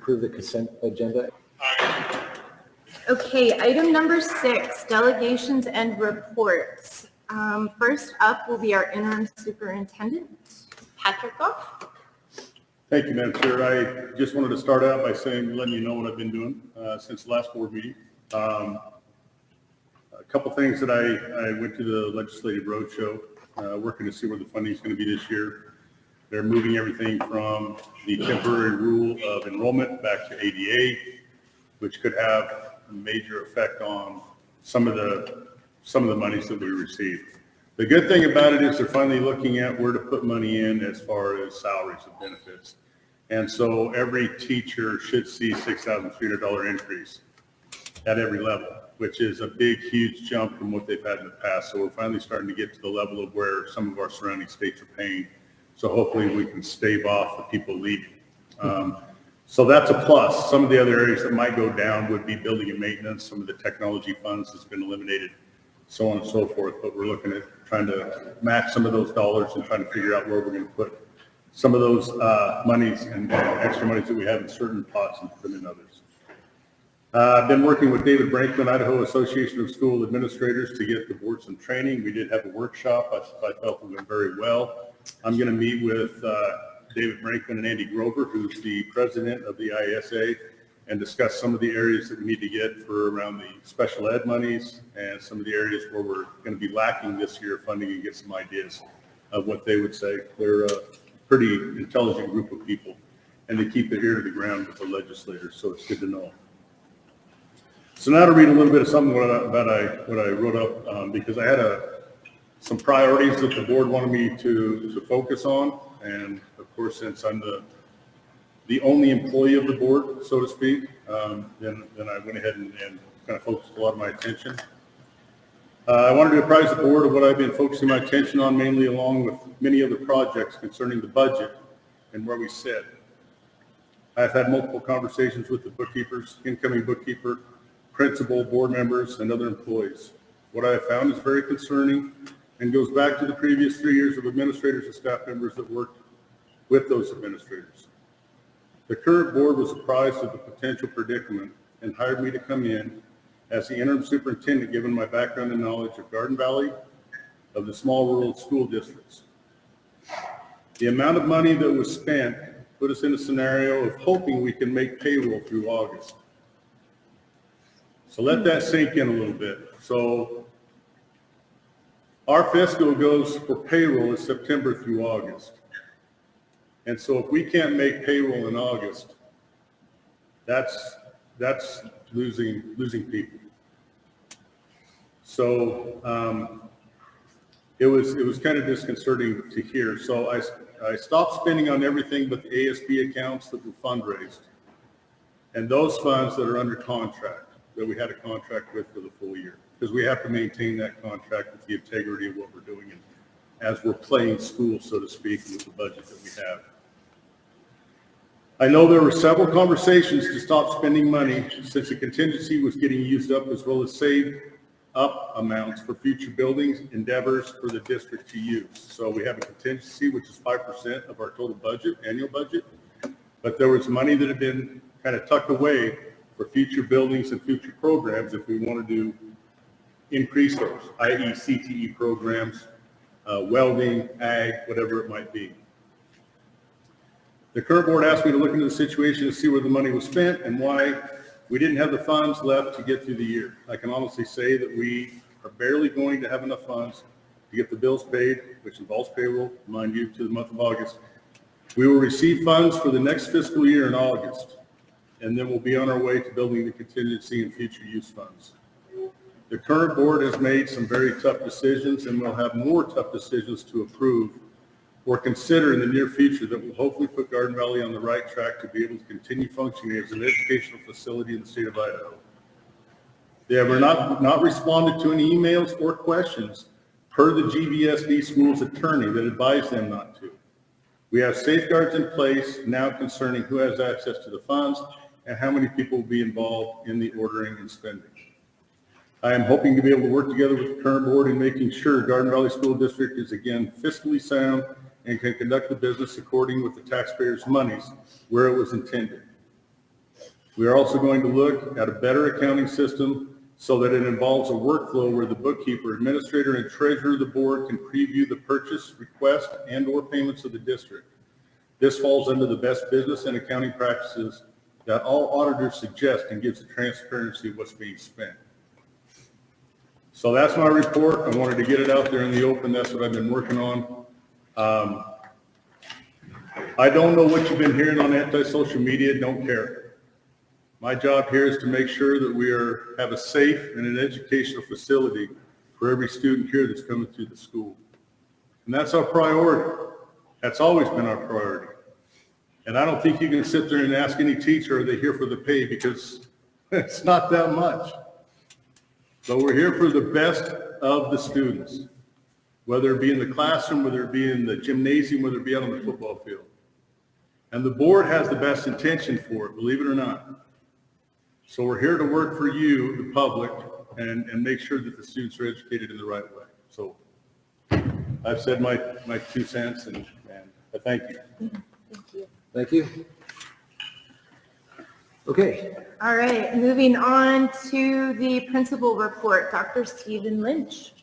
approve the consent agenda. Okay, item number 6, delegations and reports. First up will be our interim superintendent, Patrick Goff. Thank you, Madam Chair. I just wanted to start out by letting you know what I've been doing since the last board meeting. A couple things that I went to the legislative roadshow, working to see where the funding is going to be this year. They're moving everything from the temporary rule of enrollment back to ADA, which could have a major effect on some of the monies that we receive. The good thing about it is they're finally looking at where to put money in as far as salaries and benefits. And so every teacher should see $6,300 increase at every level, which is a big, huge jump from what they've had in the past. So we're finally starting to get to the level of where some of our surrounding states are paying. So hopefully we can stave off the people leaving. So that's a plus. Some of the other areas that might go down would be building and maintenance, some of the technology funds that's been eliminated, so on and so forth. But we're looking at trying to match some of those dollars and trying to figure out where we're going to put some of those monies and extra monies that we have in certain pots and put them in others. I've been working with David Brankman, Idaho Association of School Administrators, to get the board some training. We did have a workshop. I felt it went very well. I'm going to meet with David Brankman and Andy Grover, who's the president of the ISA, and discuss some of the areas that we need to get for around the special ed monies and some of the areas where we're going to be lacking this year funding, and get some ideas of what they would say. They're a pretty intelligent group of people, and they keep their ear to the ground with the legislators, so it's good to know. So now to read a little bit of something what I wrote up, because I had some priorities that the board wanted me to focus on, and of course, since I'm the only employee of the board, so to speak, then I went ahead and kind of focused a lot of my attention. I wanted to apprise the board of what I've been focusing my attention on, mainly along with many other projects concerning the budget and where we sit. I've had multiple conversations with the bookkeepers, incoming bookkeeper, principal, board members, and other employees. What I have found is very concerning and goes back to the previous 3 years of administrators and staff members that worked with those administrators. The current board was apprised of the potential predicament and hired me to come in as the interim superintendent, given my background and knowledge of Garden Valley, of the small rural school districts. The amount of money that was spent put us in a scenario of hoping we can make payroll through August. So let that sink in a little bit. So our fiscal goes for payroll is September through August. And so if we can't make payroll in August, that's losing people. So it was kind of disconcerting to hear. So I stopped spending on everything but the ASB accounts that were fundraised, and those funds that are under contract, that we had a contract with for the full year, because we have to maintain that contract with the integrity of what we're doing, and as we're playing school, so to speak, with the budget that we have. I know there were several conversations to stop spending money since the contingency was getting used up, as well as save up amounts for future buildings endeavors for the district to use. So we have a contingency, which is 5% of our total budget, annual budget, but there was money that had been kind of tucked away for future buildings and future programs if we wanted to increase those, i.e. CTE programs, welding, ag, whatever it might be. The current board asked me to look into the situation to see where the money was spent and why we didn't have the funds left to get through the year. I can honestly say that we are barely going to have enough funds to get the bills paid, which involves payroll, mind you, to the month of August. We will receive funds for the next fiscal year in August, and then we'll be on our way to building the contingency and future use funds. The current board has made some very tough decisions, and we'll have more tough decisions to approve or consider in the near future that will hopefully put Garden Valley on the right track to be able to continue functioning as an educational facility in the state of Idaho. They have not responded to any emails or questions per the GVSD school's attorney that advised them not to. We have safeguards in place now concerning who has access to the funds and how many people will be involved in the ordering and spending. I am hoping to be able to work together with the current board in making sure Garden Valley School District is again fiscally sound and can conduct the business according with the taxpayers' monies where it was intended. We are also going to look at a better accounting system so that it involves a workflow where the bookkeeper, administrator, and treasurer of the board can preview the purchase, request, and/or payments of the district. This falls under the best business and accounting practices that all auditors suggest and gives the transparency of what's being spent. So that's my report. I wanted to get it out there in the open. That's what I've been working on. I don't know what you've been hearing on anti-social media. Don't care. My job here is to make sure that we have a safe and an educational facility for every student here that's coming through the school. And that's our priority. That's always been our priority. And I don't think you can sit there and ask any teacher, are they here for the pay? Because it's not that much. But we're here for the best of the students, whether it be in the classroom, whether it be in the gymnasium, whether it be out on the football field. And the board has the best intention for it, believe it or not. So we're here to work for you, the public, and make sure that the students are educated in the right way. So I've said my 2 cents, and I thank you. Thank you. Thank you. Okay, All right, moving on to the principal report, Dr. Stephen Lynch.